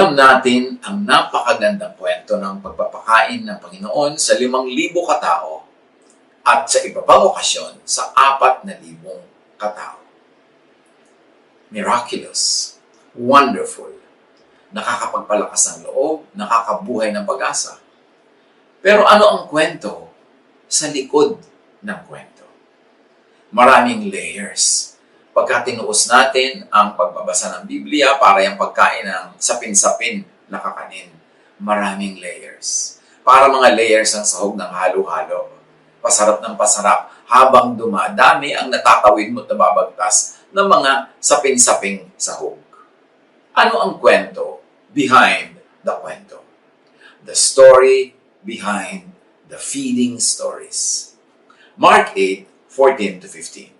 Alam natin ang napakagandang kwento ng pagpapakain ng Panginoon sa 5,000 katao at sa iba pang okasyon sa 4,000 katao. Miraculous, wonderful, nakakapagpalakas ng loob, nakakabuhay ng pag-asa. Pero ano ang kwento sa likod ng kwento? Maraming layers. Pagka tinuos natin ang pagbabasa ng Biblia para yung pagkain ng sapin-sapin na kakanin, maraming layers. Para mga layers ng sahog ng halo-halo. Pasarap ng pasarap habang dumadami ang natatawid mo at nababagtas ng mga sapin-saping sahog. Ano ang kwento behind the kwento? The story behind the feeding stories. Mark 8:14-15.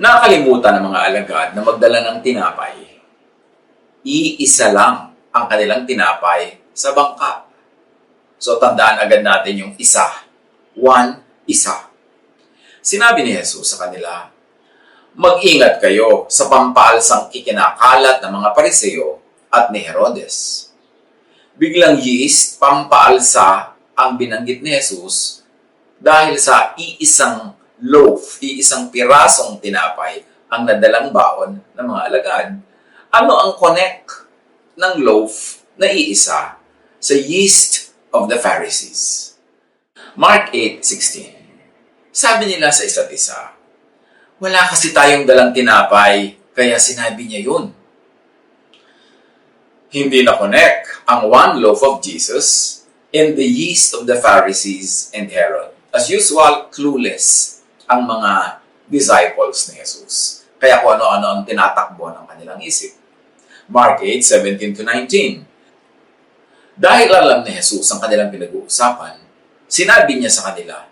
Nakalimutan ng mga alagad na magdala ng tinapay. Iisa lang ang kanilang tinapay sa bangka. So tandaan agad natin yung isa. Isa. Sinabi ni Jesus sa kanila, mag-ingat kayo sa pampaalsang ikinakalat ng mga Pariseo at ni Herodes. Biglang yeast, pampaalsa ang binanggit ni Jesus dahil sa iisang loaf, iisang pirasong tinapay ang nadalang baon ng mga alagad. Ano ang connect ng loaf na iisa sa yeast of the Pharisees? Mark 8:16. Sabi nila sa isa't isa, wala kasi tayong dalang tinapay, kaya sinabi niya yun. Hindi na-connect ang one loaf of Jesus and the yeast of the Pharisees and Herod. As usual, clueless ang mga disciples ni Jesus. Kaya kung ano-ano ang tinatakbo ng kanilang isip. Mark 8:17-19. Dahil alam ni Jesus ang kanilang pinag-uusapan, sinabi niya sa kanila,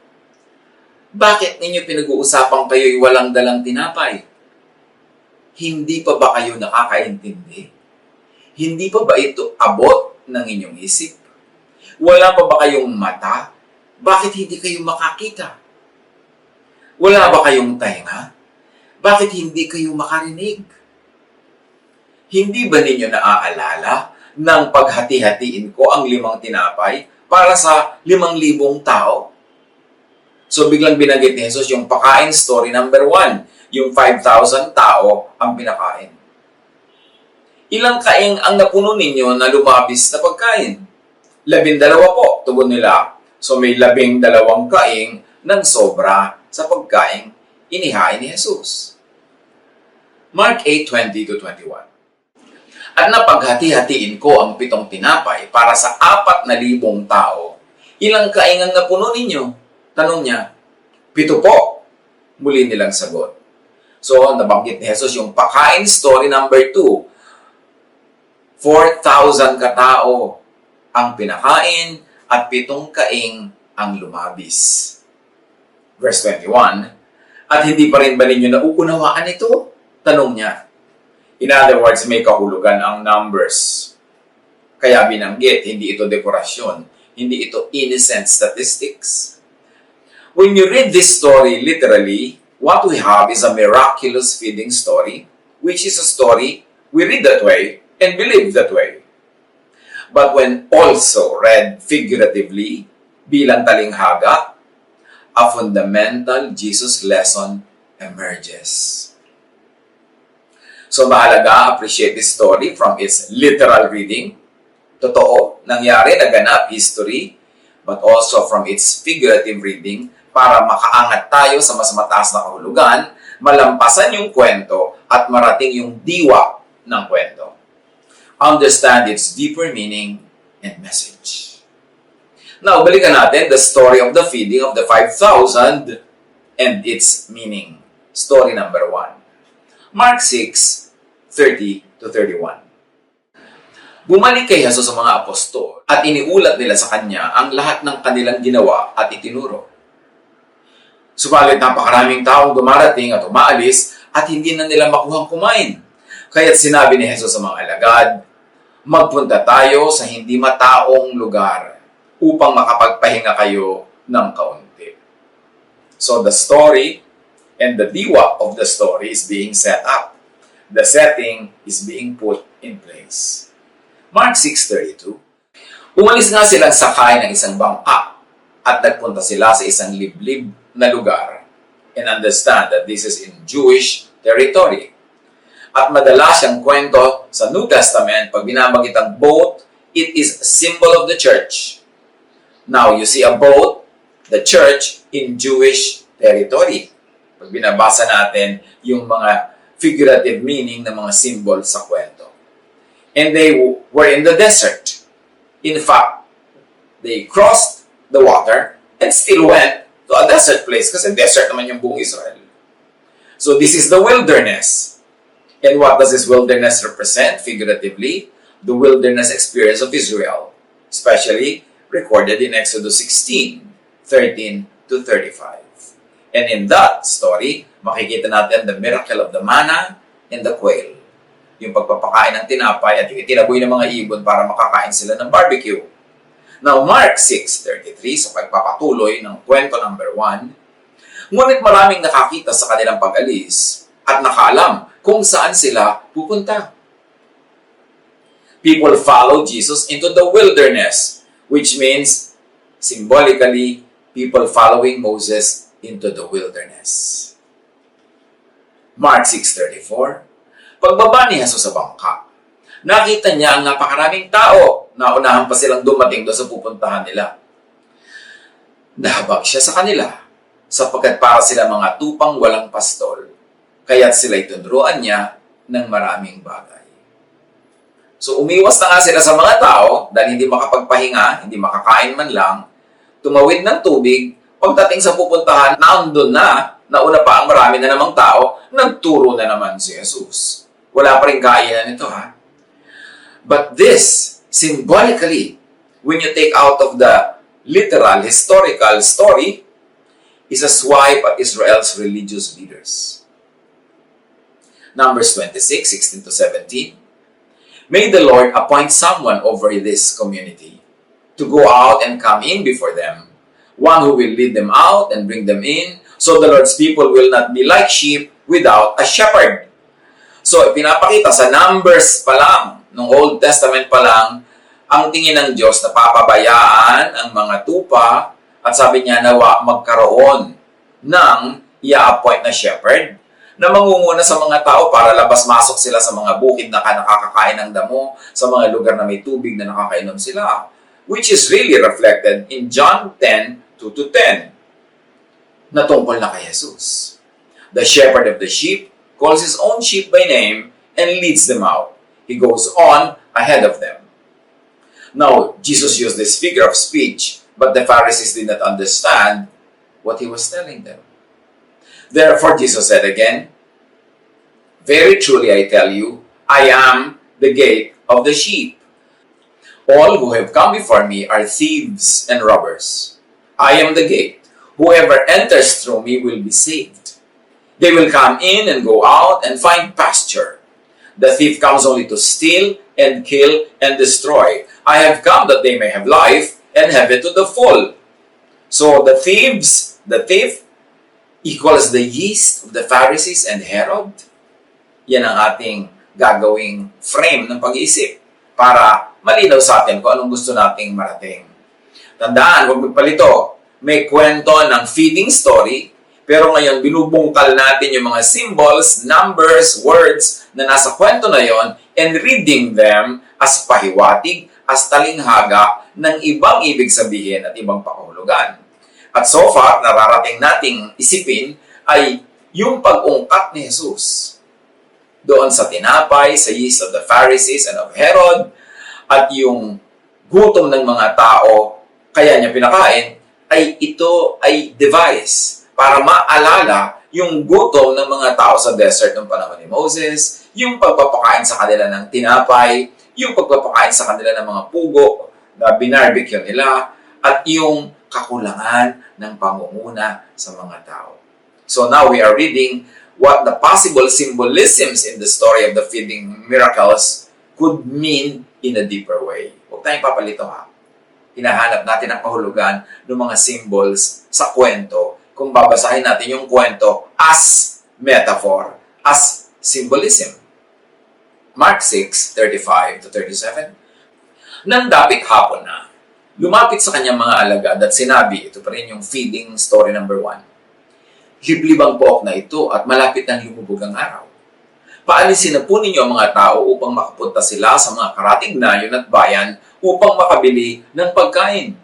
bakit ninyo pinag-uusapan kayo'y walang dalang tinapay? Hindi pa ba kayo nakakaintindi? Hindi pa ba ito abot ng inyong isip? Wala pa ba kayong mata? Bakit hindi kayo makakita? Wala ba kayong tainga? Bakit hindi kayo makarinig? Hindi ba ninyo naaalala ng paghati-hatiin ko ang 5 tinapay para sa 5,000 tao? So biglang binanggit ni Jesus yung pakain story number 1. Yung 5,000 tao ang pinakain. Ilang kaing ang napuno ninyo na lumabis na pagkain? 12 po, tugon nila. So may 12 kaing ng sobra sa pagkain inihain ni Jesus. Mark 8:20-21. At napaghati-hatiin ko ang 7 tinapay para sa 4,000 tao. Ilang kaing ang napuno ninyo? Tanong niya, 7 po. Muli nilang sagot. So, nabanggit ni Jesus yung pakain story number 2. 4,000 katao ang pinakain at 7 kaing ang lumabis. Verse 21, at hindi pa rin ba ninyo nauunawaan ito? Tanong niya. In other words, may kahulugan ang numbers. Kaya binanggit, hindi ito dekorasyon, hindi ito innocent statistics. When you read this story literally, what we have is a miraculous feeding story, which is a story we read that way and believe that way. But when also read figuratively, bilang talinghaga, a fundamental Jesus lesson emerges. So mahalaga, appreciate this story from its literal reading. Totoo, nangyari, naganap, history, but also from its figurative reading para makaangat tayo sa mas mataas na kahulugan, malampasan yung kwento at marating yung diwa ng kwento. Understand its deeper meaning and message. Now, balikan natin the story of the feeding of the 5,000 and its meaning. Story number 1. Mark 6:30-31. Bumalik kay Jesus sa mga apostol at iniulat nila sa kanya ang lahat ng kanilang ginawa at itinuro. Subalit napakaraming taong dumarating at umaalis at hindi na nila makuhang kumain. Kaya't sinabi ni Jesus sa mga alagad, magpunta tayo sa hindi mataong lugar upang makapagpahinga kayo ng kaunti. So the story and the diwa of the story is being set up. The setting is being put in place. Mark 6:32. Umalis nga silang sakay ng isang bangka at nagpunta sila sa isang liblib na lugar. And understand that this is in Jewish territory. At madalas siyang kwento sa New Testament, pag binabanggit ang boat, it is a symbol of the church. Now, you see a boat, the church, in Jewish territory. Pag binabasa natin yung mga figurative meaning ng mga symbol sa kwento. And they were in the desert. In fact, they crossed the water and still went to a desert place kasi desert naman yung buong Israel. So this is the wilderness. And what does this wilderness represent figuratively? The wilderness experience of Israel, especially recorded in Exodus 16:13-35. And in that story, makikita natin the miracle of the manna and the quail. Yung pagpapakain ng tinapay at yung itinaboy ng mga ibon para makakain sila ng barbecue. Now, Mark 6:33, sa pagpapatuloy ng kwento number 1, ngunit maraming nakakita sa kanilang pag-alis at nakaalam kung saan sila pupunta. People followed Jesus into the wilderness, which means, symbolically, people following Moses into the wilderness. Mark 6:34, pagbaba ni Jesus sa bangka, nakita niya ang napakaraming tao na unahan pa silang dumating doon sa pupuntahan nila. Nahabag siya sa kanila, sapagkat para sila mga tupang walang pastol, kaya't sila'y tunuruan niya ng maraming bagay. So umiwas na nga sila sa mga tao dahil hindi makapagpahinga, hindi makakain man lang, tumawid ng tubig, pagdating sa pupuntahan, naandun na, nauna pa ang marami na namang tao, nagturo na naman si Jesus. Wala pa rin kainan ito, ha? But this, symbolically, when you take out of the literal, historical story, is a swipe at Israel's religious leaders. Numbers 26:16-17. May the Lord appoint someone over this community to go out and come in before them, one who will lead them out and bring them in, so the Lord's people will not be like sheep without a shepherd. So, pinapakita sa Numbers pa lang, nung Old Testament pa lang, ang tingin ng Diyos na papabayaan ang mga tupa at sabi niya nawa magkaroon ng i-appoint na shepherd na mangunguna sa mga tao para labas-masok sila sa mga bukid na nakakakain ng damo, sa mga lugar na may tubig na nakakainom sila. Which is really reflected in John 10:2-10 na tungkol na kay Jesus. The shepherd of the sheep calls his own sheep by name and leads them out. He goes on ahead of them. Now, Jesus used this figure of speech, but the Pharisees did not understand what he was telling them. Therefore, Jesus said again, very truly I tell you, I am the gate of the sheep. All who have come before me are thieves and robbers. I am the gate. Whoever enters through me will be saved. They will come in and go out and find pasture. The thief comes only to steal and kill and destroy. I have come that they may have life and have it to the full. So the thief equals the yeast of the Pharisees and Herod. Yan ang ating gagawing frame ng pag-iisip para malinaw sa atin kung anong gusto nating marating. Tandaan, huwag magpalito. May kwento ng feeding story, pero ngayon binubungkal natin yung mga symbols, numbers, words na nasa kwento na yon and reading them as pahiwatig, as talinghaga ng ibang ibig sabihin at ibang pakahulugan. At so far, nararating nating isipin ay yung pag-ungkat ni Jesus doon sa tinapay, sa yeast of the Pharisees and of Herod, at yung gutom ng mga tao, kaya niya pinakain, ay ito ay device para maalala yung gutom ng mga tao sa desert ng panahon ni Moses, yung pagpapakain sa kanila ng tinapay, yung pagpapakain sa kanila ng mga pugo na binarbecue nila, at yung kakulangan ng pangunguna sa mga tao. So now we are reading what the possible symbolisms in the story of the feeding miracles could mean in a deeper way. Huwag tayong papalito, ha. Hinahanap natin ang kahulugan ng mga symbols sa kwento kung babasahin natin yung kwento as metaphor, as symbolism. Mark 6:35-37. Nang dapit hapon na, lumapit sa kanyang mga alagad at sinabi, ito pa rin yung feeding story number 1. Liblib ang pook na ito at malapit nang lumubog ang araw. Paalisin na po ninyo ang mga tao upang makapunta sila sa mga karatig nayon at bayan upang makabili ng pagkain.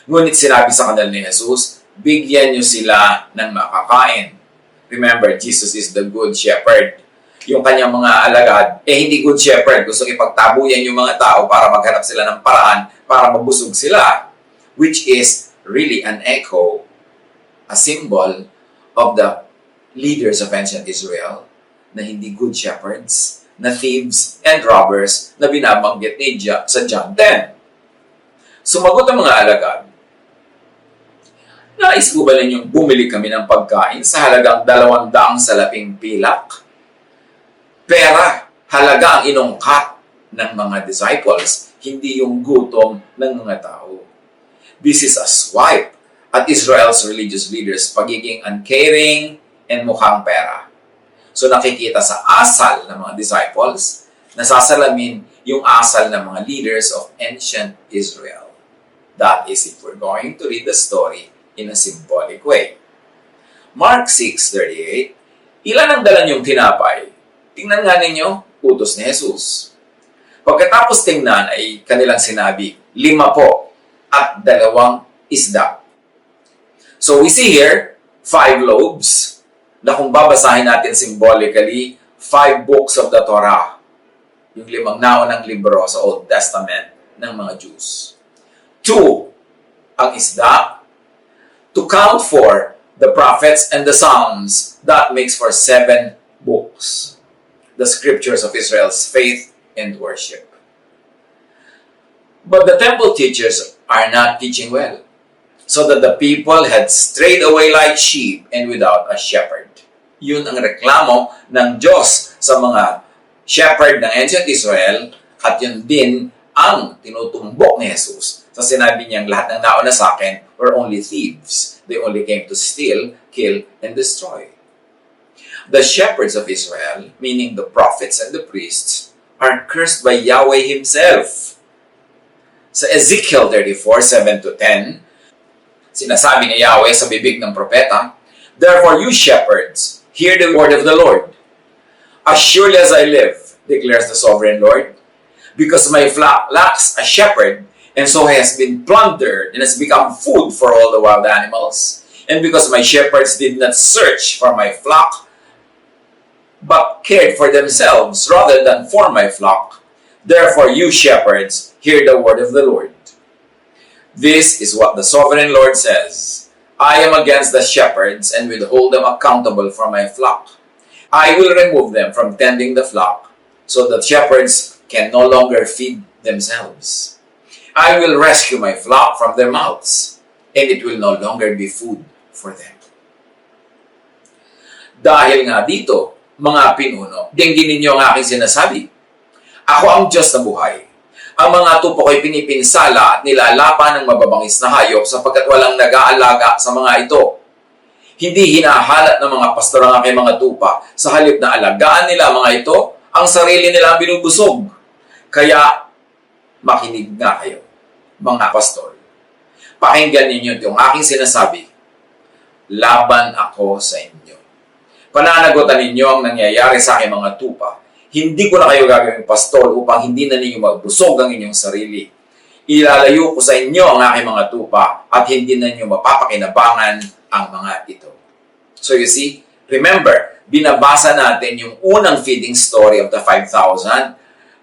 Ngunit sinabi sa kanila ni Jesus, bigyan niyo sila ng makakain. Remember, Jesus is the good shepherd. Yung kanyang mga alagad, hindi good shepherd. Gusto ipagtabuyan yung mga tao para maghanap sila ng paraan para mabusog sila. Which is really an echo, a symbol of the leaders of ancient Israel na hindi good shepherds, na thieves and robbers na binabanggit ni sa John 10. Sumagot ang mga alagad, nais ko ba ninyong bumili kami ng pagkain sa halagang 200 salaping pilak? Pera, halaga ang inungkat ng mga disciples, hindi yung gutom ng mga tao. This is a swipe at Israel's religious leaders pagiging uncaring and mukhang pera. So nakikita sa asal ng mga disciples, nasasalamin yung asal ng mga leaders of ancient Israel. That is if we're going to read the story in a symbolic way. Mark 6:38, ilan ang dala niyong tinapay? Tingnan nga ninyo, utos ni Jesus. Pagkatapos tingnan ay kanilang sinabi, 5 po at 2 isda. So we see here, 5 loaves, na kung babasahin natin symbolically, 5 books of the Torah, yung 5 naunang libro sa Old Testament ng mga Jews. 2, ang isda, to count for the prophets and the Psalms, that makes for 7 books, the scriptures of Israel's faith and worship. But the temple teachers are not teaching well, so that the people had strayed away like sheep and without a shepherd. Yun ang reklamo ng Diyos sa mga shepherd ng ancient Israel at yun din ang tinutumbok ni Jesus sa sinabi niyang lahat ng nauna sa akin were only thieves. They only came to steal, kill, and destroy. The shepherds of Israel, meaning the prophets and the priests, are cursed by Yahweh Himself. Sa Ezekiel 34:7-10, sinasabi ni Yahweh sa bibig ng propeta, therefore you shepherds, hear the word of the Lord. As surely as I live, declares the sovereign Lord, because my flock lacks a shepherd, and so has been plundered and has become food for all the wild animals, and because my shepherds did not search for my flock, but cared for themselves rather than for my flock, therefore you shepherds, hear the word of the Lord. This is what the sovereign Lord says. I am against the shepherds and will hold them accountable for my flock. I will remove them from tending the flock so that shepherds can no longer feed themselves. I will rescue my flock from their mouths, and it will no longer be food for them. Dahil nga dito, mga pinuno, dinggin ninyo ang aking sinasabi. Ako ang Diyos na buhay. Ang mga tupo ko'y pinipinsala at nilalapan ng mababangis na hayop sapagkat walang nag-aalaga sa mga ito. Hindi hinahalat ng mga pastor ang aking mga tupa. Sa halip na alagaan nila mga ito, ang sarili nila ang binubusog. Kaya, makinig nga kayo, mga pastor. Pakinggan ninyo yung aking sinasabi. Laban ako sa inyo. Pananagutan ninyo ang nangyayari sa aking mga tupa. Hindi ko na kayo gagawing pastor upang hindi na ninyo magbusog ang inyong sarili. Ilalayo ko sa inyo ang aking mga tupa at hindi na ninyo mapapakinabangan ang mga ito. So you see, remember, binabasa natin yung unang feeding story of the 5,000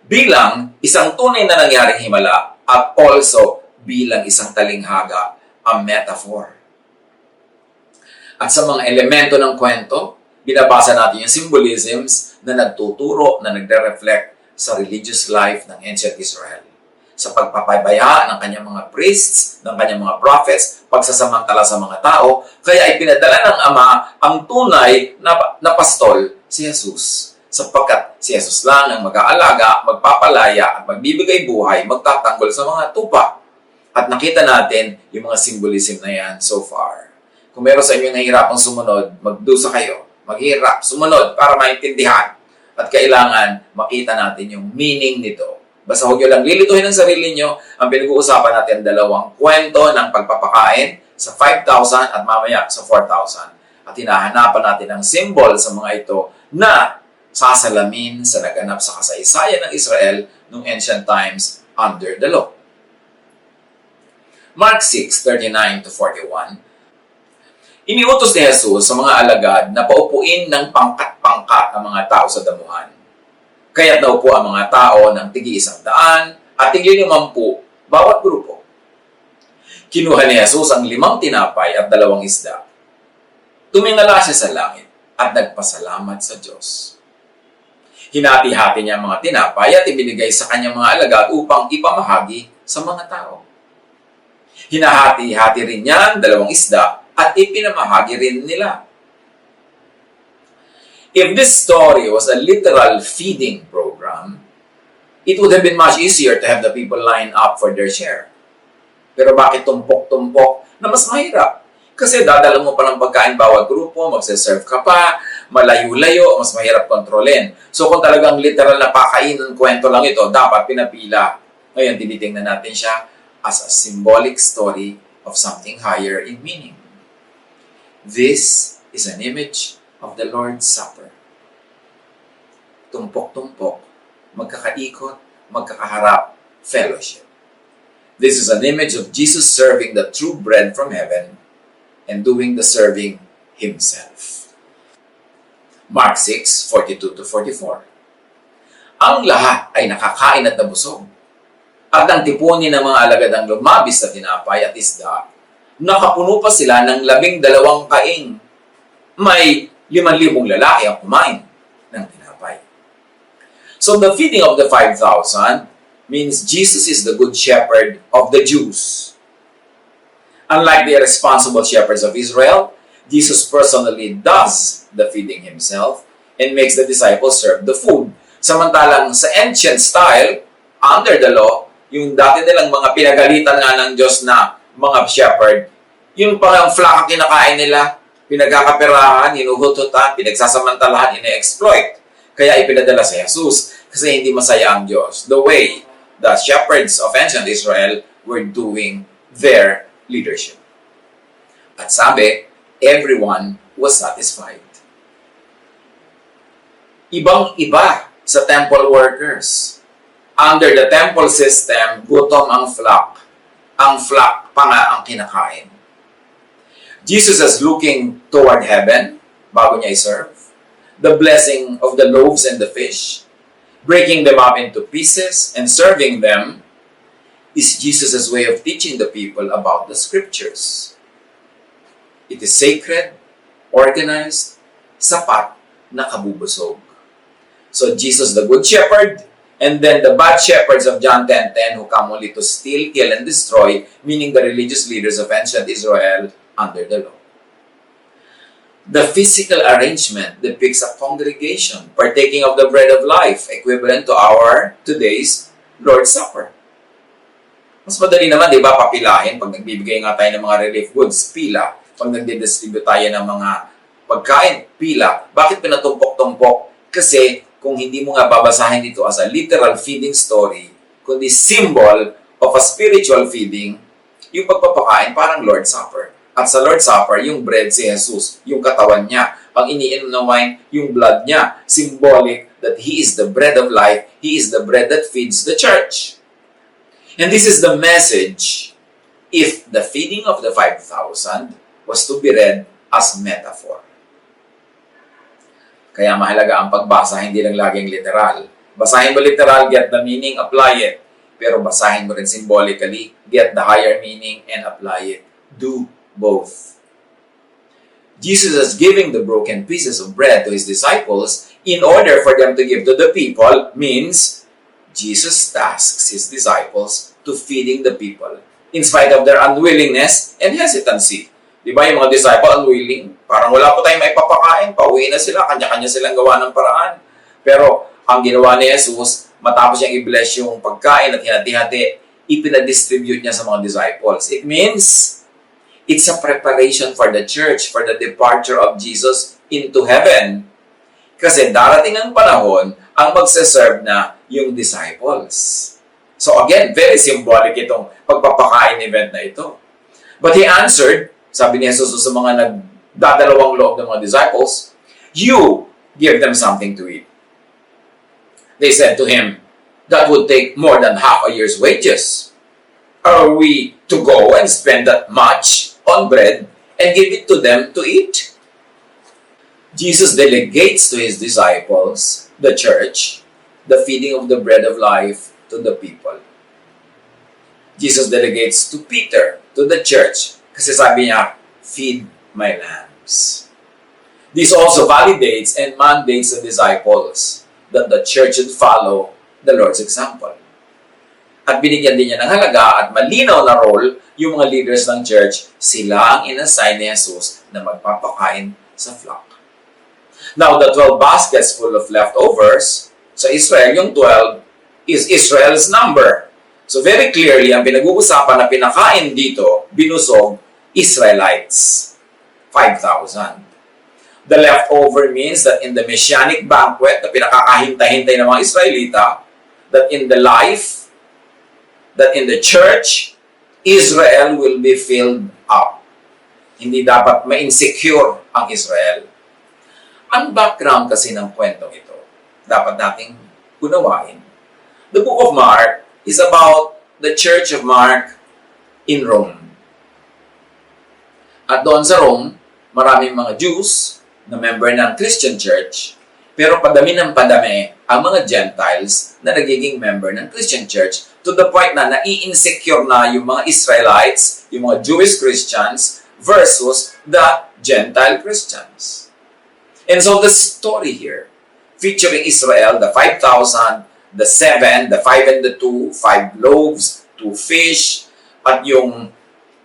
bilang isang tunay na nangyaring himala at also bilang isang talinghaga, a metaphor. At sa mga elemento ng kwento, binabasa natin yung symbolisms na nagtuturo, na nagre-reflect sa religious life ng ancient Israel. Sa pagpapabaya ng kanyang mga priests, ng kanyang mga prophets, pagsasamantala sa mga tao, kaya ay pinadala ng Ama ang tunay na pastol, si Jesus. Sapagkat si Jesus lang ang mag-aalaga, magpapalaya, at magbibigay buhay, magtatanggol sa mga tupa. At nakita natin yung mga symbolism na yan so far. Kung meron sa inyo nahihirapang sumunod, magdusa kayo. Maghirap, sumunod para maintindihan. At kailangan makita natin yung meaning nito Basta huwag nyo lang lilituhin ang sarili nyo. Ang pinag-uusapan natin, dalawang kwento ng pagpapakain sa 5,000 at mamaya sa 4,000. At hinahanapan natin ang symbol sa mga ito na sasalamin sa naganap sa kasaysayan ng Israel noong ancient times under the law. Mark 6:39-41. Iniutos ni Jesus sa mga alagad na paupuin ng pangkat-pangkat ang mga tao sa damuhan. Kaya't naupo ang mga tao ng tig-100 at tig-50 bawat grupo. Kinuha ni Jesus ang 5 tinapay at 2 isda. Tumingala siya sa langit at nagpasalamat sa Diyos. Hinati-hati niya ang mga tinapay at ibinigay sa kanyang mga alagad upang ipamahagi sa mga tao. Hinahati-hati rin niya ang 2 isda at ipinamahagi rin nila. If this story was a literal feeding program, it would have been much easier to have the people line up for their share. Pero bakit tumpok-tumpok na mas mahirap? Kasi dadala mo pa ng pagkain bawat grupo, magsaserve ka pa, malayo-layo, mas mahirap kontrolin. So kung talagang literal na pakainin kwento lang ito, dapat pinapila. Ngayon, tinitingnan natin siya as a symbolic story of something higher in meaning. This is an image of the Lord's Supper. Tumpok-tumpok, magkakaikot, magkakaharap, fellowship. This is an image of Jesus serving the true bread from heaven and doing the serving Himself. Mark 6:42-44. Ang lahat ay nakakain at nabusog. At ang tipunin ng mga alagad ang lumabis sa tinapay at isda, nakapuno pa sila ng 12 kaing. May 5,000 lalaki ang kumain ng tinapay. So the feeding of the 5,000 means Jesus is the good shepherd of the Jews. Unlike the irresponsible shepherds of Israel, Jesus personally does the feeding himself and makes the disciples serve the food. Samantalang sa ancient style, under the law, yung dati nilang mga pinagalitan nga ng Diyos na mga shepherd, yung parang flock ang kinakain nila, pinagkakaperahan, hinuhututan, pinagsasamantalahan, ine-exploit. Kaya ipinadala sa Jesus kasi hindi masaya ang Diyos. The way the shepherds of ancient Israel were doing their leadership. At sabi, everyone was satisfied. Ibang-iba sa temple workers. Under the temple system, gutom ang flock. Ang flock pa nga ang kinakain. Jesus is looking toward heaven bago niya i-serve. The blessing of the loaves and the fish, breaking them up into pieces and serving them, is Jesus' way of teaching the people about the scriptures. It is sacred, organized, sapat, nakabubusog. So Jesus, the good shepherd, and then the bad shepherds of John 10:10 who come only to steal, kill, and destroy, meaning the religious leaders of ancient Israel under the law. The physical arrangement depicts a congregation partaking of the bread of life, equivalent to our today's Lord's Supper. Mas madali naman, di ba, papilahin pag nagbibigay nga tayo ng mga relief goods, pila. Pag nagdidistribute tayo ng mga pagkain, pila. Bakit pinatumpok-tumpok? Kasi kung hindi mo nga babasahin dito as a literal feeding story, kundi symbol of a spiritual feeding, yung pagpapakain parang Lord's Supper. At sa Lord's Supper, yung bread si Jesus, yung katawan niya. Ang iniinom na wine, yung blood niya. Symbolic that He is the bread of life. He is the bread that feeds the church. And this is the message if the feeding of the 5,000 was to be read as metaphor. Kaya mahalaga ang pagbasa, hindi lang laging literal. Basahin mo literal, get the meaning, apply it. Pero basahin mo rin symbolically, get the higher meaning, and apply it. Do both. Jesus is giving the broken pieces of bread to His disciples in order for them to give to the people means Jesus tasks His disciples to feeding the people in spite of their unwillingness and hesitancy. Di ba yung mga disciple unwilling? Parang wala po tayong maipapakain, pauwi na sila, kanya-kanya silang gawa ng paraan. Pero ang ginawa ni Jesus, matapos niyang i-bless yung pagkain at hinati-hati, ipinadistribute niya sa mga disciples. It means it's a preparation for the church, for the departure of Jesus into heaven. Kasi darating ang panahon, ang magsaserve na yung disciples. So again, very symbolic itong pagpapakain event na ito. But he answered, sabi ni Jesus sa mga nagdadalawang loob ng mga disciples, "You give them something to eat." They said to him, "That would take more than half a year's wages. Are we to go and spend that much on bread and give it to them to eat?" Jesus delegates to his disciples, the church, the feeding of the bread of life to the people. Jesus delegates to Peter, to the church, kasi sabi niya, "Feed my lambs." This also validates and mandates the disciples that the church should follow the Lord's example. At binigyan din niya ng halaga at malinaw na role yung mga leaders ng church, sila ang inassign ni Jesus na magpapakain sa flock. Now, the 12 baskets full of leftovers, sa Israel, yung 12 is Israel's number. So very clearly, ang pinag-uusapan na pinakain dito, binusog, Israelites. 5,000. The leftover means that in the Messianic banquet na pinakakahintay-hintay ng mga Israelita, that in the life, that in the church, Israel will be filled up. Hindi dapat ma-insecure ang Israel. Ang background kasi ng kwentong ito, dapat nating unawain. The book of Mark is about the Church of Mark in Rome. At doon sa Rome, maraming mga Jews na member ng Christian Church, pero padami ng padami ang mga Gentiles na nagiging member ng Christian Church to the point na nai-insecure na yung mga Israelites, yung mga Jewish Christians versus the Gentile Christians. And so the story here, featuring Israel, the 5,000, the 7, the 5 and the 2, 5 loaves, 2 fish, at yung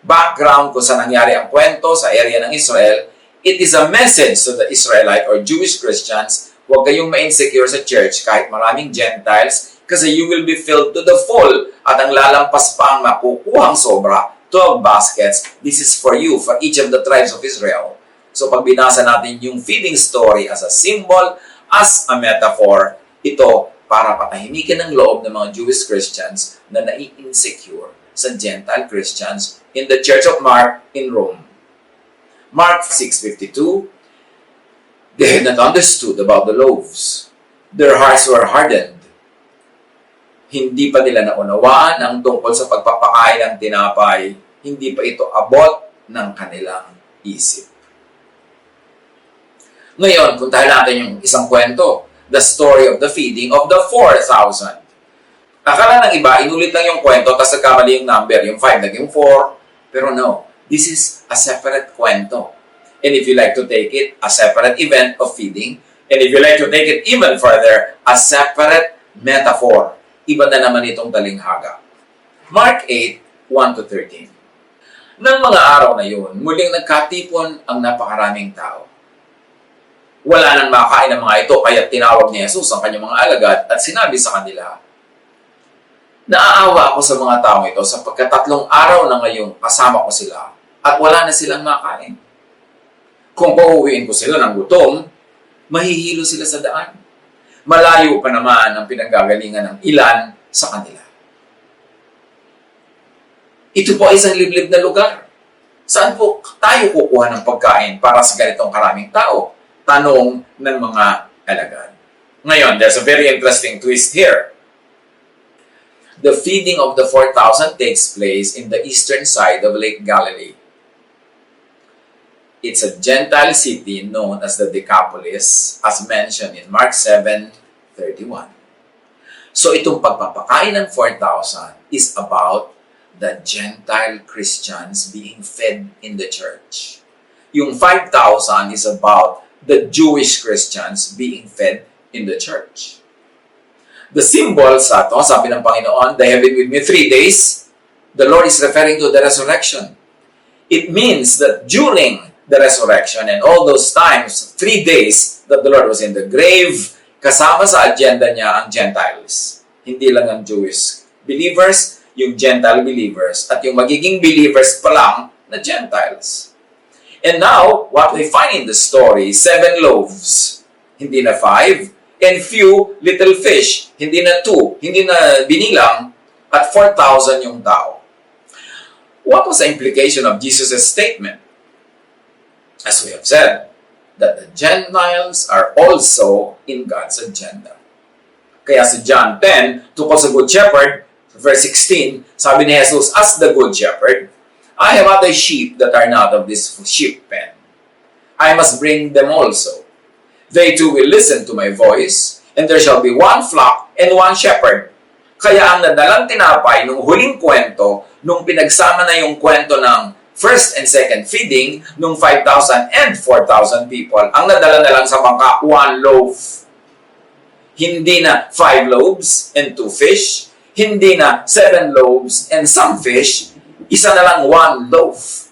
background kung saan nangyari ang kwento sa area ng Israel, it is a message to the Israelite or Jewish Christians, huwag kayong ma-insecure sa church kahit maraming Gentiles kasi you will be filled to the full at ang lalampas pa ang makukuhang sobra, 12 baskets, this is for you, for each of the tribes of Israel. So pag binasa natin yung feeding story as a symbol, as a metaphor, ito para patahimikin ang loob ng mga Jewish Christians na nai-insecure sa Gentile Christians in the Church of Mark in Rome. Mark 6:52, they had not understood about the loaves. Their hearts were hardened. Hindi pa nila naunawaan ang tungkol sa pagpapakain ng tinapay. Hindi pa ito abot ng kanilang isip. Ngayon, puntahan natin yung isang kwento, the story of the feeding of the 4,000. Akala ng iba, inulit lang yung kwento, tapos nagkamali yung number, yung 5 naging 4. Pero no, this is a separate kwento. And if you like to take it, a separate event of feeding. And if you like to take it even further, a separate metaphor. Iba na naman itong talinghaga. Mark 8:1-13. Nang mga araw na yun, muling nagkatipon ang napakaraming tao. Wala nang makain ng mga ito, kaya tinawag ni Jesus ang kanyang mga alagad at sinabi sa kanila, "Naaawa ako sa mga taong ito sapagkat 3 araw na ngayong kasama ko sila at wala na silang makain. Kung pauwiin ko sila ng gutom, mahihilo sila sa daan. Malayo pa naman ang pinanggagalingan ng ilan sa kanila." Ito po ay isang liblib na lugar. Saan po tayo kukuha ng pagkain para sa ganitong karaming tao? Tanong ng mga alagad. Ngayon, there's a very interesting twist here. The feeding of the 4,000 takes place in the eastern side of Lake Galilee. It's a Gentile city known as the Decapolis, as mentioned in Mark 7:31. So itong pagpapakain ng 4,000 is about the Gentile Christians being fed in the church. Yung 5,000 is about the Jewish Christians being fed in the church. The symbol sa ito, sabi ng Panginoon, "They have been with me 3 days." The Lord is referring to the resurrection. It means that during the resurrection and all those times, 3 days that the Lord was in the grave, kasama sa agenda niya ang Gentiles. Hindi lang ang Jewish believers, yung Gentile believers, at yung magiging believers pa lang na Gentiles. And now, what we find in the story, 7 loaves. Hindi na 5, and few little fish. Hindi na 2, hindi na binilang, at 4,000 yung tao. What was the implication of Jesus' statement? As we have said, that the Gentiles are also in God's agenda. Kaya sa John 10, tungkol sa Good Shepherd, verse 16, sabi ni Jesus, as the Good Shepherd, I have other sheep that are not of this sheep pen. I must bring them also. They too will listen to my voice, and there shall be one flock and one shepherd. Kaya ang nadalang tinapay nung huling kwento, nung pinagsama na yung kwento ng first and second feeding, nung 5,000 and 4,000 people, ang nadala na lang sa bangka, 1 loaf. Hindi na 5 loaves and 2 fish, hindi na 7 loaves and some fish, isa na lang 1 loaf.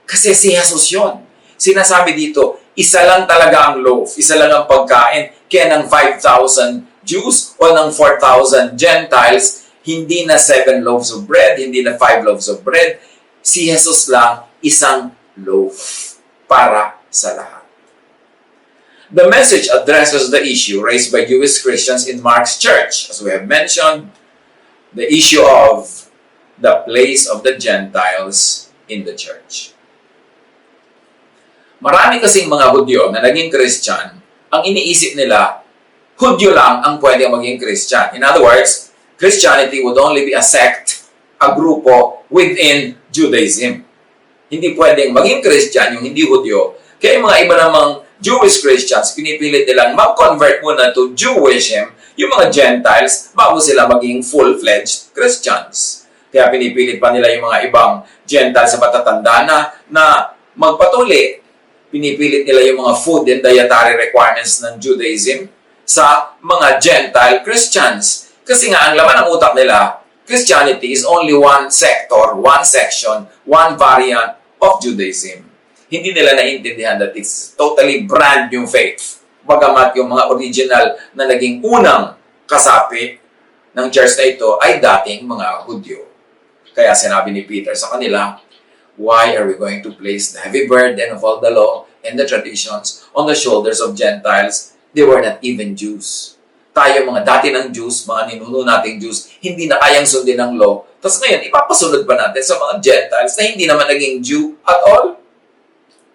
Kasi si Jesus yun. Sinasabi dito, isa lang talaga ang loaf, isa lang ang pagkain, kaya ng 5,000 Jews o ng 4,000 Gentiles, hindi na 7 loaves of bread, hindi na 5 loaves of bread, si Jesus lang isang loaf para sa lahat. The message addresses the issue raised by Jewish Christians in Mark's church. As we have mentioned, the issue of the place of the Gentiles in the church. Marami kasing mga Hudyo na naging Christian, ang iniisip nila, Hudyo lang ang pwede maging Christian. In other words, Christianity would only be a sect, a grupo within Judaism. Hindi pwedeng maging Christian yung hindi Hudyo. Kaya yung mga iba namang Jewish Christians, pinipilit nilang mag-convert muna to Jewism yung mga Gentiles bago sila maging full-fledged Christians. Kaya pinipilit pa nila yung mga ibang Gentiles sa matatanda na magpatuli. Pinipilit nila yung mga food and dietary requirements ng Judaism sa mga Gentile Christians. Kasi nga, ang laman ng utak nila, Christianity is only one sector, one section, one variant of Judaism. Hindi nila naiintindihan that it's totally brand new faith. Bagamat yung mga original na naging unang kasapi ng church na ito ay dating mga Hudyo. Kaya sinabi ni Peter sa kanila, why are we going to place the heavy burden of all the law and the traditions on the shoulders of Gentiles? They were not even Jews. Tayo mga dati ng Jews, mga ninuno nating Jews, hindi na kayang sundin ng law. Tapos ngayon, ipapasunod ba natin sa mga Gentiles na hindi naman naging Jew at all?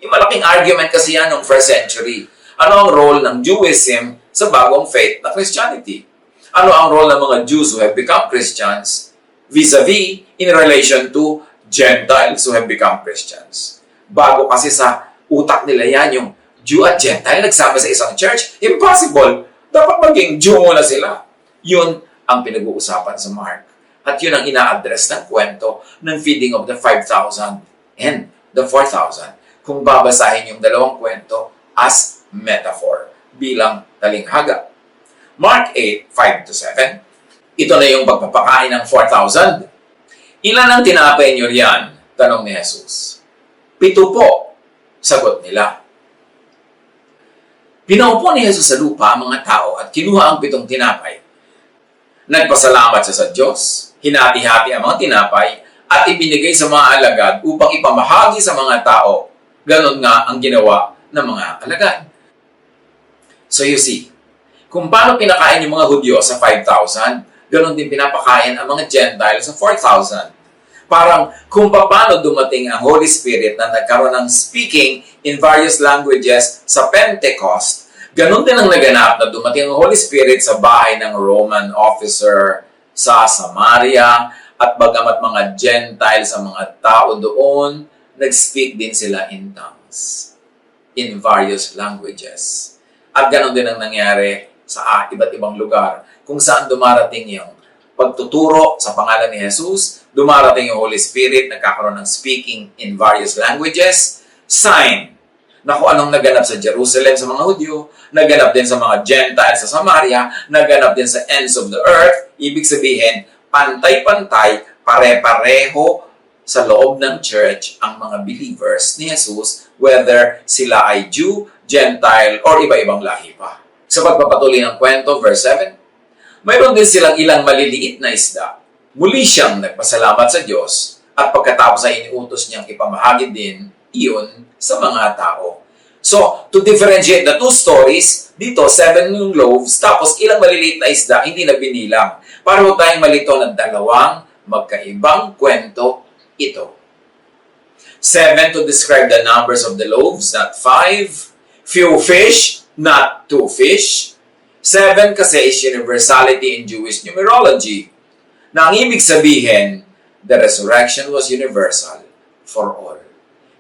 Yung malaking argument kasi yan ng first century. Ano ang role ng Jewism sa bagong faith na Christianity? Ano ang role ng mga Jews who have become Christians vis-a-vis in relation to Gentiles who have become Christians? Bago kasi sa utak nila yan, yung Jew at Gentile nagsama sa isang church, impossible. Dapat maging Jew muna sila. Yun ang pinag-uusapan sa Mark. At yun ang ina-address ng kwento ng feeding of the 5,000 and the 4,000. Kung babasahin yung dalawang kwento as metaphor, bilang talinghaga. Mark 8, 5-7. Ito na yung pagpapakain ng 4,000. Ilan ang tinapay niyo riyan? Tanong ni Jesus. 7 po, sagot nila. Pinaupo ni Jesus sa lupa ang mga tao at kinuha ang 7 tinapay. Nagpasalamat siya sa Diyos, hinati-hati ang mga tinapay, at ibinigay sa mga alagad upang ipamahagi sa mga tao. Ganon nga ang ginawa ng mga alagad. So you see, kung paano pinakain yung mga Hudyo sa 5,000, ganon din pinapakain ang mga Gentiles sa 4,000. Parang kung paano dumating ang Holy Spirit na nagkaroon ng speaking in various languages sa Pentecost, ganun din ang naganap na dumating ang Holy Spirit sa bahay ng Roman officer sa Samaria, at bagamat mga Gentiles ang mga tao doon, nag-speak din sila in tongues, in various languages. At ganun din ang nangyari sa iba't ibang lugar kung saan dumarating yung pagtuturo sa pangalan ni Jesus, dumarating yung Holy Spirit, nagkakaroon ng speaking in various languages, sign na kung anong naganap sa Jerusalem sa mga Hudyo, naganap din sa mga Gentiles sa Samaria, naganap din sa ends of the earth. Ibig sabihin, pantay-pantay, pare-pareho sa loob ng church ang mga believers ni Jesus, whether sila ay Jew, Gentile, or iba-ibang lahi pa. Sa pagpapatuloy ng kwento, verse 7, mayroon din silang ilang maliliit na isda. Muli siyang nagpasalamat sa Diyos at pagkatapos ay iniutos niyang ipamahagi din iyon sa mga tao. So, to differentiate the two stories, Dito, 7 yung loaves, tapos ilang maliliit na isda, hindi na binilang. Para mo tayong malito ng dalawang magkaibang kwento ito. 7 to describe the numbers of the loaves, not 5. Few fish, not 2 fish. 7 kasi is universality in Jewish numerology. Na ang ibig sabihin, the resurrection was universal for all.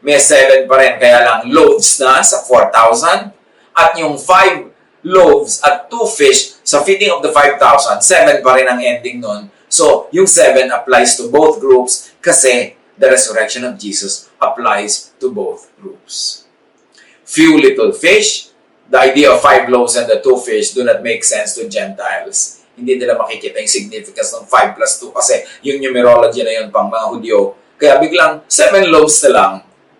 May 7 pa rin, kaya lang loaves na sa 4,000 at yung 5 loaves at 2 fish sa feeding of the 5,000, 7 pa rin ang ending nun. So, yung 7 applies to both groups kasi the resurrection of Jesus applies to both groups. Few little fish, the idea of 5 loaves and the 2 fish do not make sense to Gentiles. Hindi nila makikita yung significance ng 5 plus 2 kasi yung numerology na yun pang mga Hudyo. Kaya biglang 7 loaves na lang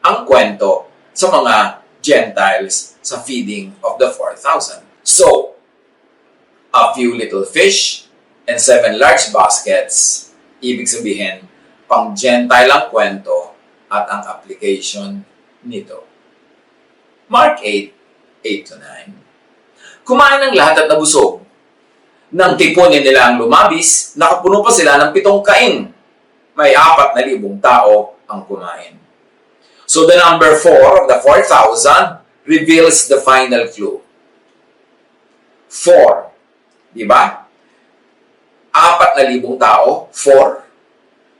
ang kwento sa mga Gentiles sa feeding of the 4,000. So, a few little fish and 7 large baskets, ibig sabihin, pang Gentile ang kwento at ang application nito. Mark 8:8 to 9. Kumain ng lahat at nabusog. Nang tipunin nila ang lumabis, nakapuno pa sila ng 7 kaing. May 4,000 tao ang kumain. So the number 4 of the 4,000 reveals the final clue. 4. Diba? 4,000 tao, 4.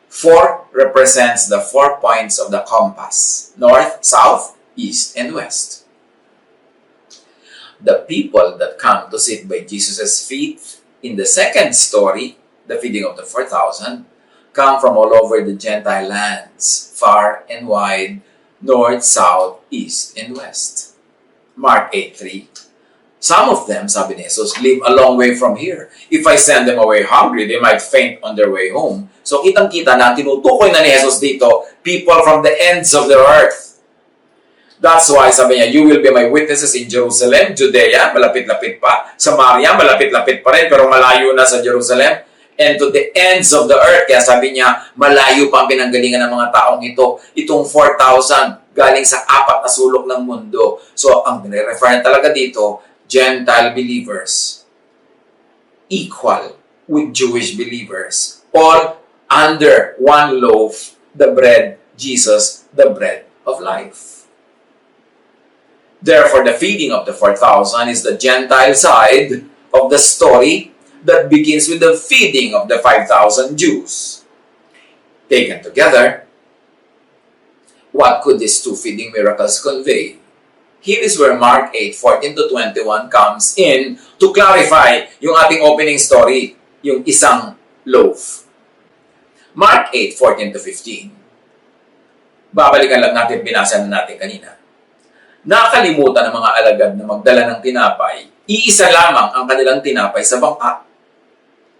4 represents the 4 points of the compass. North, south, east, and west. The people that come to sit by Jesus' feet in the second story, the feeding of the 4,000, come from all over the Gentile lands, far and wide, north, south, east, and west. Mark 8:3. Some of them, sabi ni Jesus, live a long way from here. If I send them away hungry, they might faint on their way home. So kitang-kita na tinutukoy na ni Jesus dito, people from the ends of the earth. That's why sabi niya, you will be my witnesses in Jerusalem, Judea, malapit-lapit pa. Samaria, malapit-lapit pa rin, pero malayo na sa Jerusalem. And to the ends of the earth. Kaya sabi niya, malayo pa ang pinanggalingan ng mga taong ito. Itong 4,000 galing sa 4 na sulok ng mundo. So ang nire-refer talaga dito, Gentile believers equal with Jewish believers, all under one loaf, the bread, Jesus, the bread of life. Therefore, the feeding of the 4,000 is the Gentile side of the story that begins with the feeding of the 5,000 Jews. Taken together, what could these 2 feeding miracles convey? Here is where Mark 8:14 to 21 comes in to clarify yung ating opening story, yung isang loaf. Mark 8:14 to 15. Babalikan lang natin, binasa na natin kanina. Nakalimutan ng mga alagad na magdala ng tinapay, iisa lamang ang kanilang tinapay sa bangka.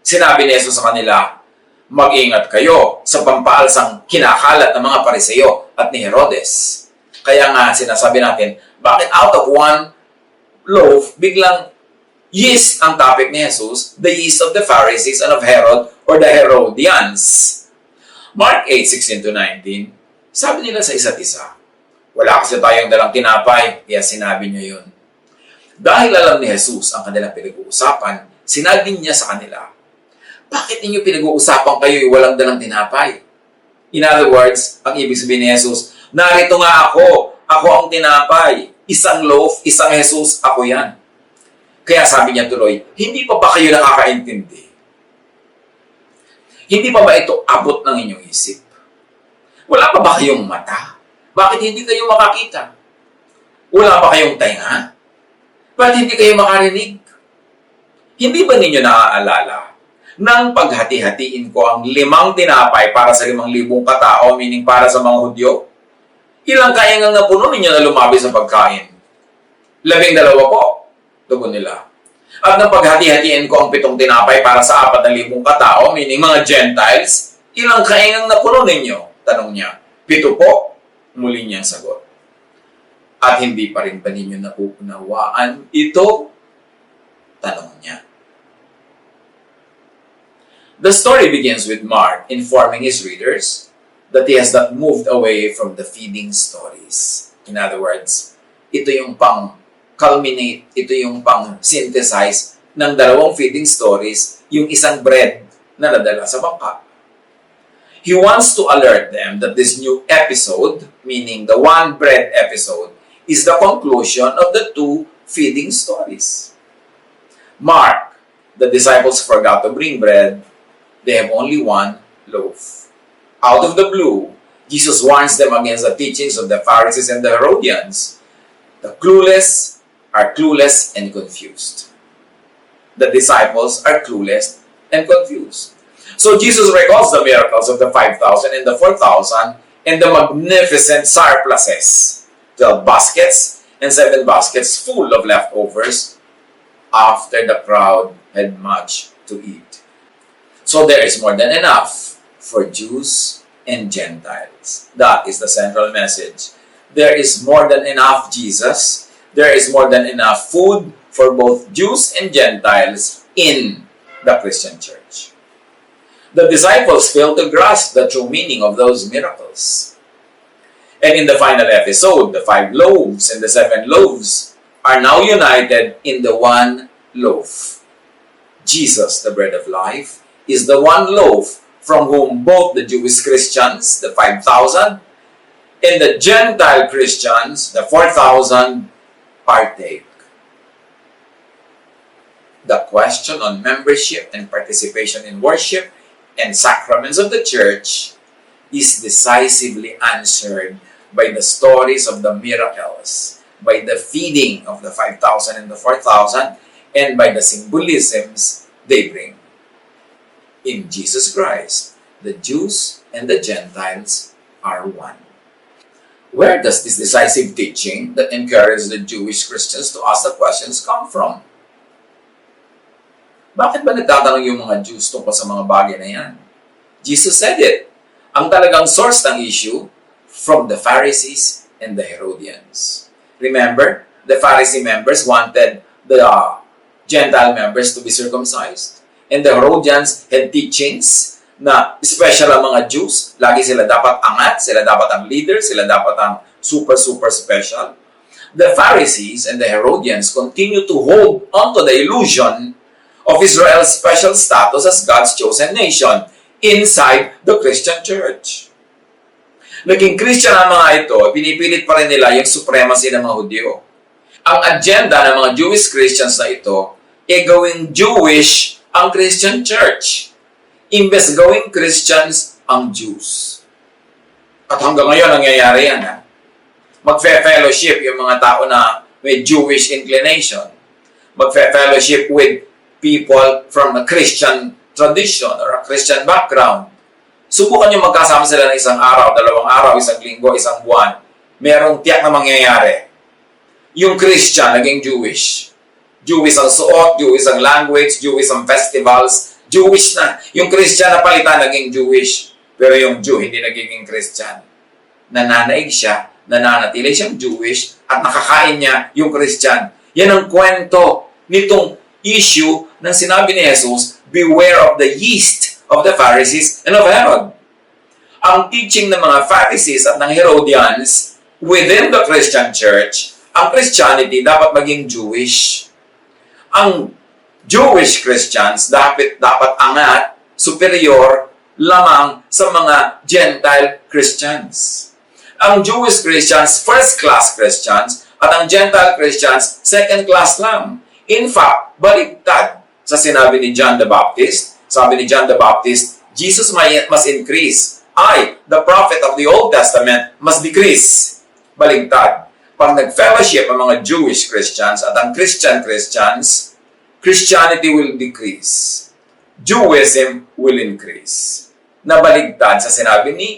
Sinabi ni Jesus sa kanila, mag-ingat kayo sa pampaalsang kinakalat ng mga Pariseo at ni Herodes. Kaya nga sinasabi natin, bakit out of one loaf, biglang yeast ang topic ni Jesus, the yeast of the Pharisees and of Herod or the Herodians. Mark 8:16 to 19, sabi nila sa isa't isa, wala kasi tayong dalang tinapay, kaya sinabi niya yun. Dahil alam ni Jesus ang kanilang pinag-uusapan, sinabi niya sa kanila, bakit ninyo pinag-uusapan kayo'y walang dalang tinapay? In other words, ang ibig sabihin ni Jesus, narito nga ako ang tinapay. Isang loaf, isang Jesus, ako yan. Kaya sabi niya tuloy, hindi pa ba kayo nakakaintindi? Hindi pa ba ito abot ng inyong isip? Wala pa ba kayong mata? Bakit hindi kayo makakita? Wala pa kayong tainga? Bakit hindi kayo makarinig? Hindi ba ninyo naaalala nang paghati-hatiin ko ang 5 tinapay para sa 5,000 katao, meaning para sa mga Hudyo? Ilang kaya nga napuno ninyo na lumabi sa pagkain? 12 po, tugon nila. At nang paghati-hatiin ko ang 7 tinapay para sa 4,000 katao, meaning mga Gentiles, ilang kaya nga napuno ninyo? Tanong niya. 7 po, muli niyang sagot. At hindi pa rin ba ninyo nauunawaan ito? Tanong niya. The story begins with Mark informing his readers that he has not moved away from the feeding stories. In other words, ito yung pang culminate, ito yung pang-synthesize ng dalawang feeding stories, yung isang bread na nadala sa bangka. He wants to alert them that this new episode, meaning the one bread episode, is the conclusion of the two feeding stories. Mark, the disciples forgot to bring bread. They have only one loaf. Out of the blue, Jesus warns them against the teachings of the Pharisees and the Herodians. The clueless are clueless and confused. The disciples are clueless and confused. So Jesus recalls the miracles of the 5,000 and the 4,000 and the magnificent surpluses. 12 baskets and 7 baskets full of leftovers after the crowd had much to eat. So there is more than enough for Jews and Gentiles. That is the central message. There is more than enough Jesus. There is more than enough food for both Jews and Gentiles in the Christian church. The disciples failed to grasp the true meaning of those miracles. And in the final episode, the 5 loaves and the 7 loaves are now united in the one loaf. Jesus, the bread of life, is the one loaf from whom both the Jewish Christians, the 5,000, and the Gentile Christians, the 4,000, partake. The question on membership and participation in worship and sacraments of the church is decisively answered by the stories of the miracles, by the feeding of the 5,000 and the 4,000, and by the symbolisms they bring. In Jesus Christ, the Jews and the Gentiles are one. Where does this decisive teaching that encourages the Jewish Christians to ask the questions come from? Bakit ba nagtatanong yung mga Jews tungkol sa mga bagay na yan? Jesus said it. Ang talagang source ng issue, from the Pharisees and the Herodians. Remember, the Pharisee members wanted the Gentile members to be circumcised. And the Herodians had teachings na special ang mga Jews. Lagi sila dapat angat, sila dapat ang leader, sila dapat ang super special. The Pharisees and the Herodians continue to hold onto the illusion of Israel's special status as God's chosen nation inside the Christian church. Naging Christian ang mga ito, pinipilit pa rin nila yung supremacy ng mga Hudyo. Ang agenda ng mga Jewish Christians na ito ay gawing Jewish ang Christian church, imbes gawing Christians ang Jews. At hanggang ngayon, nangyayari yan. Magfe-fellowship yung mga tao na may Jewish inclination. Magfe-fellowship with people from a Christian tradition or a Christian background. Subukan nyo magkasama sila ng isang araw, 2 araw, 1 linggo, 1 buwan. Merong tiyak na mangyayari. Yung Christian naging Jewish. Jewish ang suot, Jewish ang language, Jewish ang festivals, Jewish na. Yung Christian na palitan naging Jewish. Pero yung Jew hindi nagiging Christian. Nananaig siya, nananatili siyang Jewish, at nakakain niya yung Christian. Yan ang kwento nitong issue na sinabi ni Jesus, beware of the yeast of the Pharisees and of Herod. Ang teaching ng mga Pharisees at ng Herodians within the Christian church, ang Christianity dapat maging Jewish. Ang Jewish Christians dapat angat, superior lamang sa mga Gentile Christians. Ang Jewish Christians, first-class Christians, at ang Gentile Christians, second-class lang. In fact, baligtad sa sinabi ni John the Baptist. Sabi ni John the Baptist, Jesus must increase. I, the prophet of the Old Testament, must decrease. Baligtad. Pag nag-fellowship ang mga Jewish Christians at ang Christian Christians, Christianity will decrease. Judaism will increase. Nabaligtad sa sinabi ni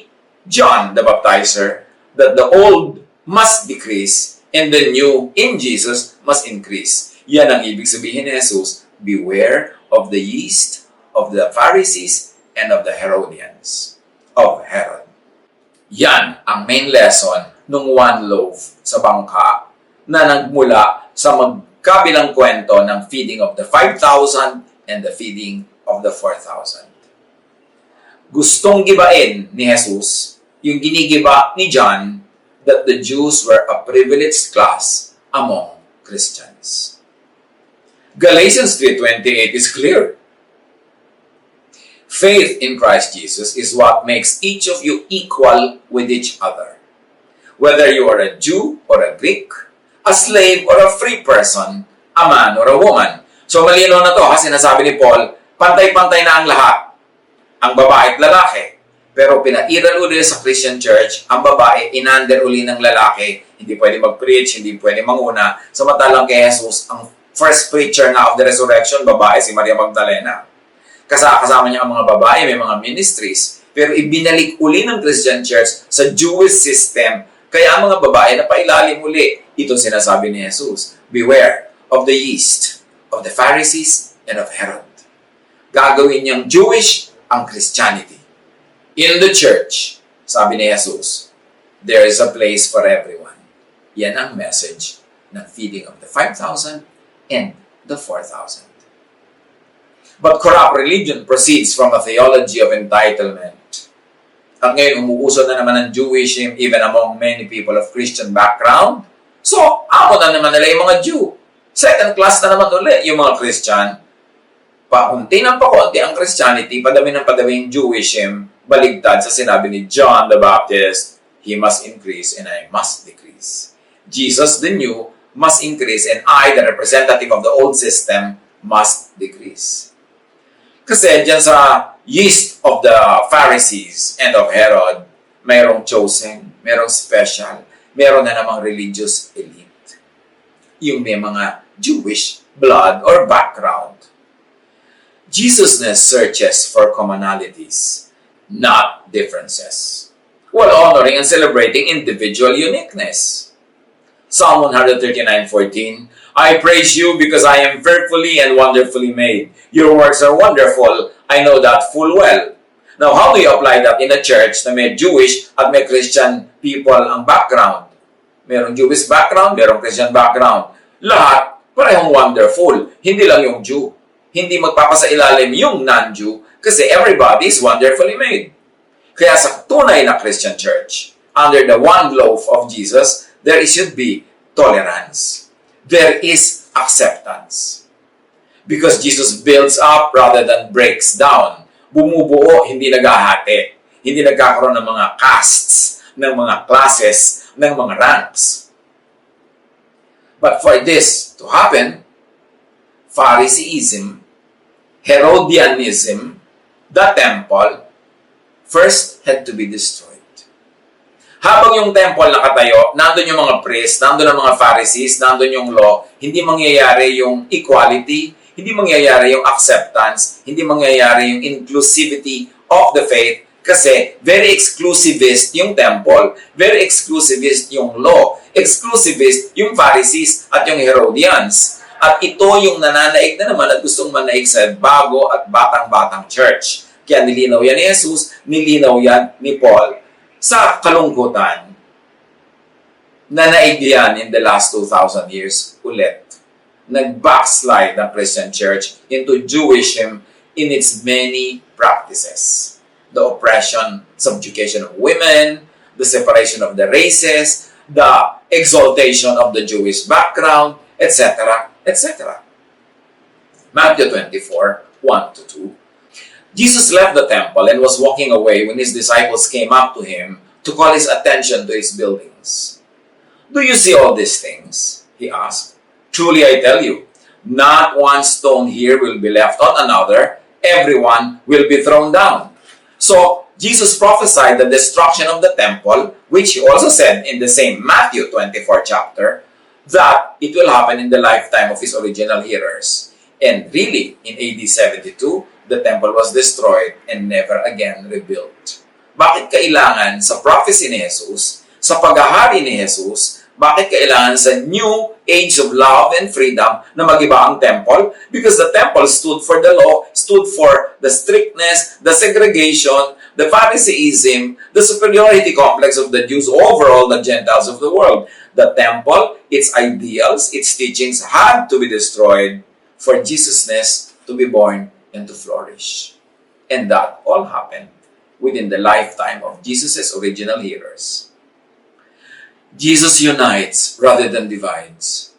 John the Baptizer that the old must decrease and the new in Jesus must increase. Yan ang ibig sabihin ni Jesus, beware of the yeast of the Pharisees and of the Herodians, of Herod. Yan ang main lesson ng one loaf sa bangka na nagmula sa magkabilang kwento ng feeding of the 5,000 and the feeding of the 4,000. Gustong gibain ni Jesus yung ginigiba ni John that the Jews were a privileged class among Christians. Galatians 3:28 is clear. Faith in Christ Jesus is what makes each of you equal with each other. Whether you are a Jew or a Greek, a slave or a free person, a man or a woman. So malinaw na to, sinasabi ni Paul, pantay-pantay na ang lahat. Ang babae at lalaki. Pero pinairal uli sa Christian Church, ang babae inander uli ng lalaki. Hindi pwede mag-preach, hindi pwede manguna. Samantalang kay Jesus, ang first preacher nga of the resurrection, babae si Maria Magdalena. Kasama niya ang mga babae, may mga ministries. Pero ibinalik uli ng Christian Church sa Jewish system. Kaya ang mga babae na pailalim uli. Ito sinasabi ni Jesus, beware of the yeast of the Pharisees and of Herod. Gagawin niyang Jewish ang Christianity. In the church, sabi ni Jesus, there is a place for everyone. Yan ang message ng feeding of the 5,000 and the 4,000. But corrupt religion proceeds from a theology of entitlement. At ngayon, umuuso na naman ang Jewism even among many people of Christian background. So, ako na naman nila yung mga Jew. Second class na naman ulit yung mga Christian. Pakunti ng pakunti ang Christianity, padami ng padami yung Jewism, baligtad sa sinabi ni John the Baptist, he must increase and I must decrease. Jesus, the new, must increase and I, the representative of the old system, must decrease. Kasi dyan sa yeast of the Pharisees and of Herod, mayroong chosen, mayroong special, mayroon na namang religious elite. Yung may mga Jewish blood or background. Jesusness searches for commonalities, not differences, while honoring and celebrating individual uniqueness. Psalm 139:14, I praise you because I am fearfully and wonderfully made. Your works are wonderful. I know that full well. Now, how do you apply that in a church na may Jewish at may Christian people ang background? Merong Jewish background, merong Christian background. Lahat, parehong wonderful. Hindi lang yung Jew. Hindi magpapasailalim yung non-Jew kasi everybody is wonderfully made. Kaya sa tunay na Christian church, under the one loaf of Jesus, there should be tolerance. There is acceptance. Because Jesus builds up rather than breaks down. Bumubuo, hindi naghahati. Hindi nagkakaroon ng mga castes, ng mga classes, ng mga ranks. But for this to happen, Phariseeism, Herodianism, the temple, first had to be destroyed. Habang yung temple nakatayo, nandun yung mga priests, nandun ang mga Pharisees, nandun yung law, hindi mangyayari yung equality, hindi mangyayari yung acceptance, hindi mangyayari yung inclusivity of the faith, kasi very exclusivist yung temple, very exclusivist yung law, exclusivist yung Pharisees at yung Herodians. At ito yung nananaig na naman at gustong manaig sa bago at batang-batang church. Kaya nilinaw yan ni Jesus, nilinaw yan ni Paul. Sa kalungkutan, nanaig yan in the last 2,000 years ulit. Nag-backslide ang Christian church into Jewism in its many practices. The oppression, subjugation of women, the separation of the races, the exaltation of the Jewish background, etc., etc. Matthew 24, 1-2. Jesus left the temple and was walking away when his disciples came up to him to call his attention to his buildings. Do you see all these things? He asked. Truly I tell you, not one stone here will be left on another, everyone will be thrown down. So, Jesus prophesied the destruction of the temple, which he also said in the same Matthew 24 chapter, that it will happen in the lifetime of his original hearers. And really, in AD 72, the temple was destroyed and never again rebuilt. Bakit kailangan sa prophecy ni Jesus, sa paghahari ni Jesus, bakit kailangan sa new age of love and freedom na mag-iba ang temple? Because the temple stood for the law, stood for the strictness, the segregation, the Phariseeism, the superiority complex of the Jews over all the Gentiles of the world. The temple, its ideals, its teachings had to be destroyed for Jesusness to be born and to flourish. And that all happened within the lifetime of Jesus' original hearers. Jesus unites rather than divides.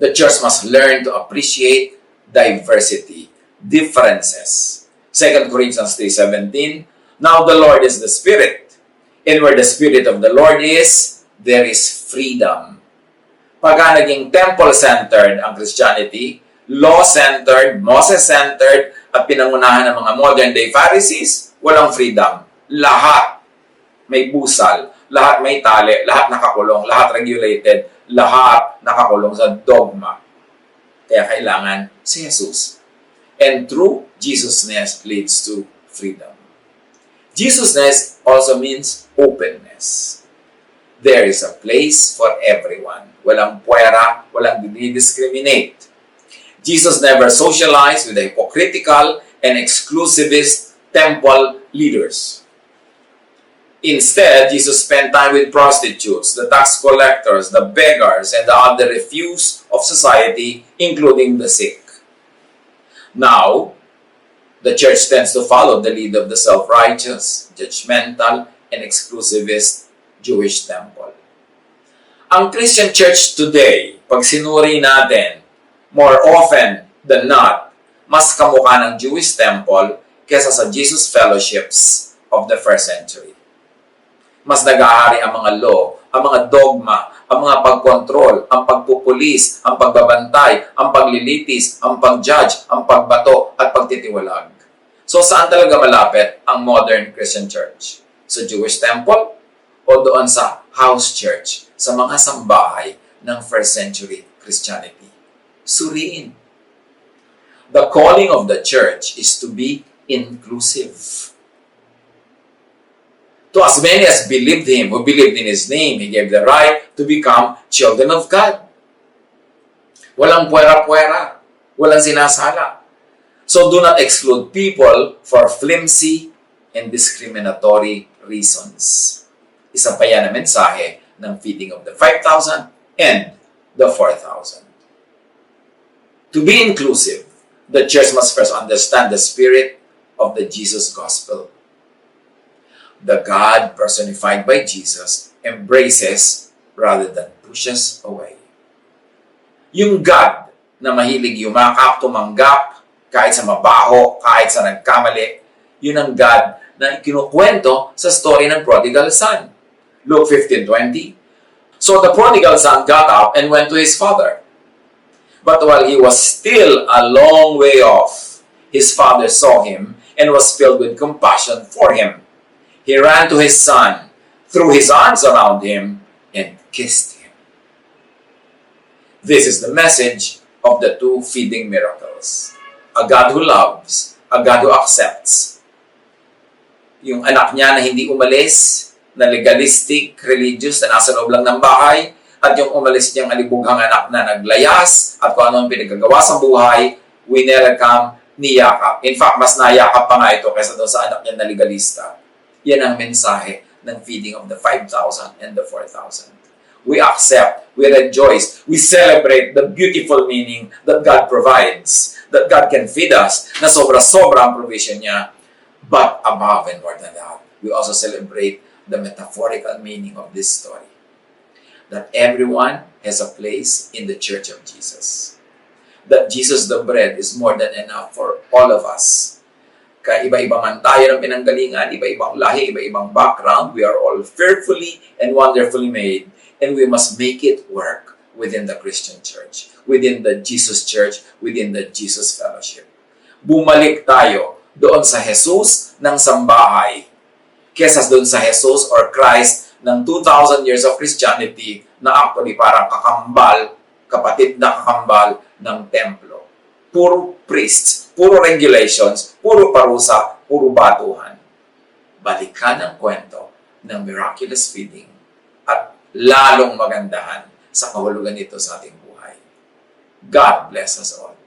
The church must learn to appreciate diversity, differences. 2 Corinthians 3:17, now the Lord is the Spirit, and where the Spirit of the Lord is, there is freedom. Pagka naging temple-centered ang Christianity, law-centered, Moses-centered, at pinangunahan ng mga modern-day Pharisees, walang freedom. Lahat may busal, lahat may tali, lahat nakakulong, lahat regulated, lahat nakakulong sa dogma. Kaya kailangan si Jesus. And true Jesusness leads to freedom. Jesusness also means openness. There is a place for everyone. Walang puwera, walang dinidiscriminate. Jesus never socialized with the hypocritical and exclusivist temple leaders. Instead, Jesus spent time with prostitutes, the tax collectors, the beggars, and the other refuse of society, including the sick. Now, the church tends to follow the lead of the self-righteous, judgmental, and exclusivist Jewish temple. Ang Christian church today, pag sinuri natin, more often than not, mas kamukha ng Jewish temple kesa sa Jesus fellowships of the first century. Mas nag-aari ang mga law, ang mga dogma, ang mga pagkontrol, ang pagpupulis, ang pagbabantay, ang paglilitis, ang pag-judge, ang pagbato, at pagtitiwalag. So saan talaga malapit ang modern Christian church? Sa Jewish temple o doon sa house church, sa mga sambahay ng first century Christianity? Suriin. The calling of the church is to be inclusive. To as many as believed Him, who believed in His name, He gave the right to become children of God. Walang puwera-puwera. Walang sinasala. So do not exclude people for flimsy and discriminatory reasons. Isa pa yan ang mensahe ng feeding of the 5,000 and the 4,000. To be inclusive, the church must first understand the spirit of the Jesus gospel. The God personified by Jesus embraces rather than pushes away. Yung God na mahilig yumakap, tumanggap, kahit sa mabaho, kahit sa nagkamali, yun ang God na kinukwento sa story ng prodigal son. Luke 15:20. So the prodigal son got up and went to his father. But while he was still a long way off, his father saw him and was filled with compassion for him. He ran to his son, threw his arms around him, and kissed him. This is the message of the two feeding miracles. A God who loves, a God who accepts. Yung anak niya na hindi umalis, na legalistic, religious, na nasa loob lang ng bahay, at yung umalis niyang alibughang anak na naglayas, at kung ano ang pinagagawa sa buhay, winelcome, niyakap. In fact, mas nayakap pa nga ito kaysa doon sa anak niya na legalista. Yan ang mensahe ng feeding of the 5,000 and the 4,000. We accept, we rejoice, we celebrate the beautiful meaning that God provides, that God can feed us, na sobra-sobra ang provision niya. But above and more than that, we also celebrate the metaphorical meaning of this story. That everyone has a place in the Church of Jesus. That Jesus the bread is more than enough for all of us. Kaya iba-iba man tayo ng pinanggalingan, iba-ibang lahi, iba-ibang background, we are all fearfully and wonderfully made, and we must make it work within the Christian church, within the Jesus church, within the Jesus fellowship. Bumalik tayo doon sa Jesus ng sambahay, kesa doon sa Jesus or Christ ng 2,000 years of Christianity na actually parang kakambal, kapatid na kakambal ng templo. Puro priests, puro regulations, puro parusa, puro batuhan. Balikan ang kwento ng miraculous feeding at lalong magandahan sa kahulugan nito sa ating buhay. God bless us all.